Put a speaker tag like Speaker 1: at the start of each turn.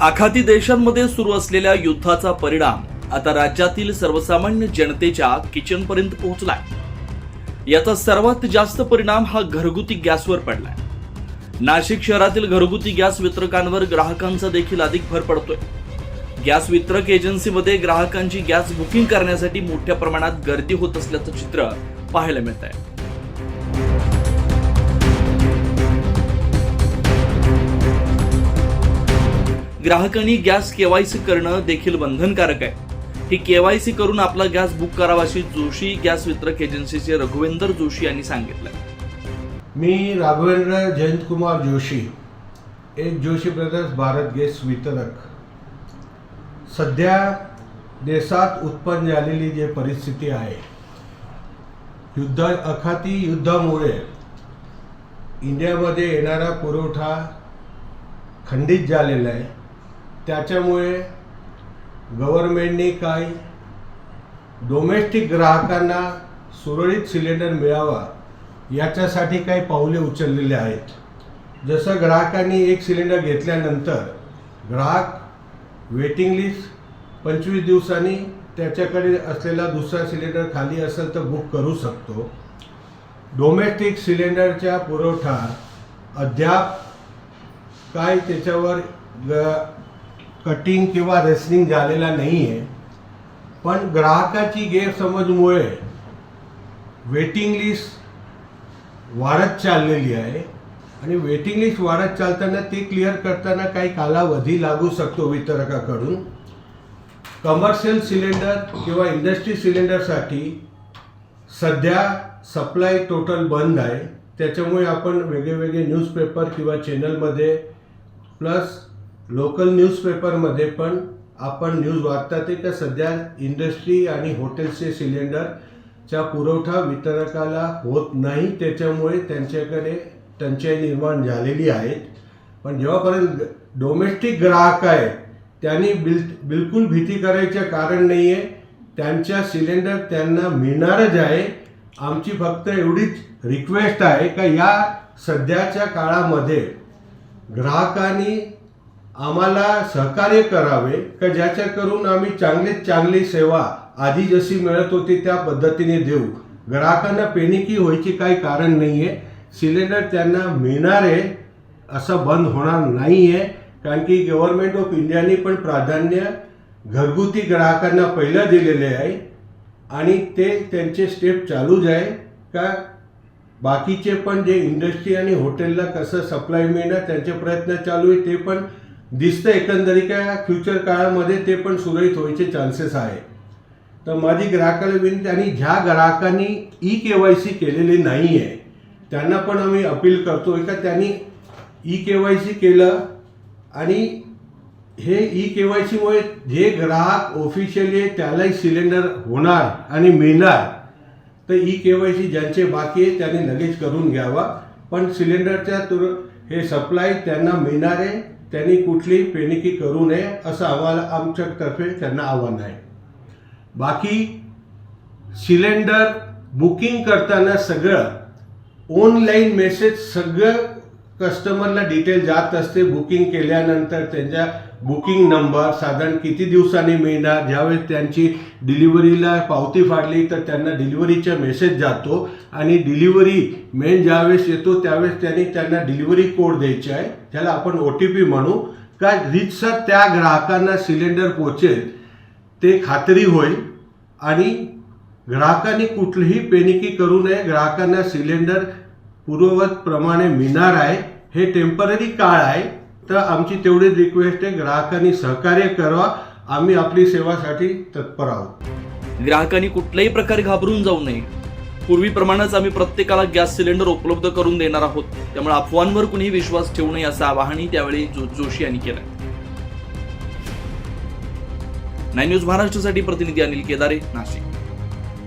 Speaker 1: आखाती देशांमध्ये सुरू असलेल्या युद्धाचा परिणाम आता राज्यातील सर्वसामान्य जनतेच्या किचनपर्यंत पोहोचलाय। याचा सर्वात जास्त परिणाम हा घरगुती गॅसवर पडलाय। नाशिक शहरातील घरगुती गॅस वितरकांवर ग्राहकांचा देखील अधिक भर पडतोय। गॅस वितरक एजन्सीमध्ये ग्राहकांची गॅस बुकिंग करण्यासाठी मोठ्या प्रमाणात गर्दी होत असल्याचं चित्र पाहायला मिळत आहे। ग्राहकांनी गॅस केवायसी करणं देखील बंधनकारक आहे। ही केवायसी करून आपला गॅस बुक करावा अशी जोशी गॅस वितरक एजन्सीचे रघुवेंद्र जोशी यांनी सांगितलं।
Speaker 2: मी राघवेंद्र जयंतकुमार जोशी, एक जोशी ब्रदर्स भारत गॅस वितरक। सध्या देशात उत्पन्न झालेली जी परिस्थिती आहे, आखाती युद्धामुळे इंडियामध्ये येणारा पुरवठा खंडित झालेला आहे। त्याच्यामुळे गव्हर्नमेंटने काही डोमेस्टिक ग्राहकांना सुरळीत सिलेंडर मिळावा याच्यासाठी काही पावले उचललेले आहेत। जसं ग्राहकांनी एक सिलेंडर घेतल्यानंतर ग्राहक वेटिंग लिस्ट 25 दिवसांनी त्याच्याकडे असलेला दुसरा सिलेंडर खाली असेल तर बुक करू शकतो। डोमेस्टिक सिलेंडरचा पुरवठा अद्याप काय त्याच्यावर कटिंग किंवा रेसनिंग झालेला नाही आहे, पण ग्राहकाची गैरसमजमुळे वेटिंग लिस्ट वाढत चाललेली आहे आणि वेटिंग लिस्ट वाढत चालताना ती क्लिअर करताना काही कालावधी लागू शकतो वितरकाकडून। कमर्शियल सिलेंडर किंवा इंडस्ट्री सिलेंडरसाठी सध्या सप्लाय टोटल बंद आहे। त्याच्यामुळे आपण वेगवेगळे न्यूजपेपर किंवा चॅनलमध्ये प्लस लोकल न्यूजपेपरमध्ये पण आपण न्यूज वाचतात की सध्या इंडस्ट्री आणि हॉटेल्सचे सिलेंडरचा पुरवठा वितरकाला होत नाही, त्याच्यामुळे त्यांच्याकडे टंचाई निर्माण झालेली आहे। पण जेव्हापर्यंत डोमेस्टिक ग्राहक आहे त्यांनी बिलकुल भीती करायचं कारण नाही आहे। त्यांच्या सिलेंडर त्यांना मिळणारच आहे। आमची फक्त एवढीच रिक्वेस्ट आहे का या सध्याच्या काळामध्ये ग्राहकांनी आम्हाला सहकार्य करावे का ज्याच्या करून आम्ही चांगली सेवा आधी जशी मिळत होती त्या पद्धतीने देऊ। ग्राहकांना पेनिकी व्हायची काही कारण नाही आहे। सिलेंडर त्यांना मिळणार आहे असं बंद होणार नाही आहे, कारण की गव्हर्नमेंट ऑफ इंडियाने पण प्राधान्य घरगुती ग्राहकांना पहिलं दिलेले आहे आणि ते त्यांचे स्टेप चालूच आहे का बाकीचे पण जे इंडस्ट्री आणि हॉटेलला कसं सप्लाय मिळणार त्यांचे प्रयत्न चालू आहे। ते पण दिसतं एकंदरीत का फ्युचर काळामध्ये ते पण सुरळीत व्हायचे चान्सेस आहे। तर माझी ग्राहकाला विनंती, आणि ज्या ग्राहकांनी केवायसी केलेली नाही आहे त्यांना पण आम्ही अपील करतो का त्यांनी केवायसी केलं आणि हे केवायसीमुळे जे ग्राहक ऑफिशियली आहे त्यालाही सिलेंडर होणार आणि मिळणार। तर केवायसी ज्यांचे बाकी आहे त्यांनी लगेच करून घ्यावा, पण सिलेंडरच्या हे सप्लाय त्यांना मिळणार आहे, त्यांनी कुठली पेनिकी करू नये असं आम्हाला आमच्यातर्फे त्यांना आव्हान आहे। बाकी सिलेंडर बुकिंग करताना सगळं ऑनलाईन मेसेज सगळं कस्टमरला डिटेल जात असते। बुकिंग केल्यानंतर त्यांच्या बुकिंग नंबर साधारण किती दिवसांनी मिळणार, ज्यावेळेस त्यांची डिलिव्हरीला पावती फाडली तर त्यांना डिलिव्हरीचा मेसेज जातो आणि डिलिव्हरी मेन ज्यावेळेस येतो त्यावेळेस त्यांना डिलिव्हरी कोड द्यायचा आहे, त्याला आपण OTP म्हणू, का रीतसर त्या ग्राहकांना सिलेंडर पोचेल ते खात्री होईल आणि ग्राहकांनी कुठलीही पेनिकी करू नये। ग्राहकांना सिलेंडर पूर्ववत प्रमाणे मिळणार आहे। हे टेम्पररी काळ आहे, तर आमची तेवढीच रिक्वेस्ट आहे, ग्राहकांनी सहकार्य करावा। आम्ही आपली सेवासाठी तत्पर आहोत।
Speaker 1: ग्राहकांनी कुठल्याही प्रकारे घाबरून जाऊ नये। पूर्वीप्रमाणेच आम्ही प्रत्येकाला गॅस सिलेंडर उपलब्ध करून देणार आहोत, त्यामुळे अफवांवर कुणीही विश्वास ठेवू नये असं आवाहनही त्यावेळी जोशी यांनी केलं। 9 न्यूज महाराष्ट्रासाठी प्रतिनिधी अनिल केदारे, नाशिक।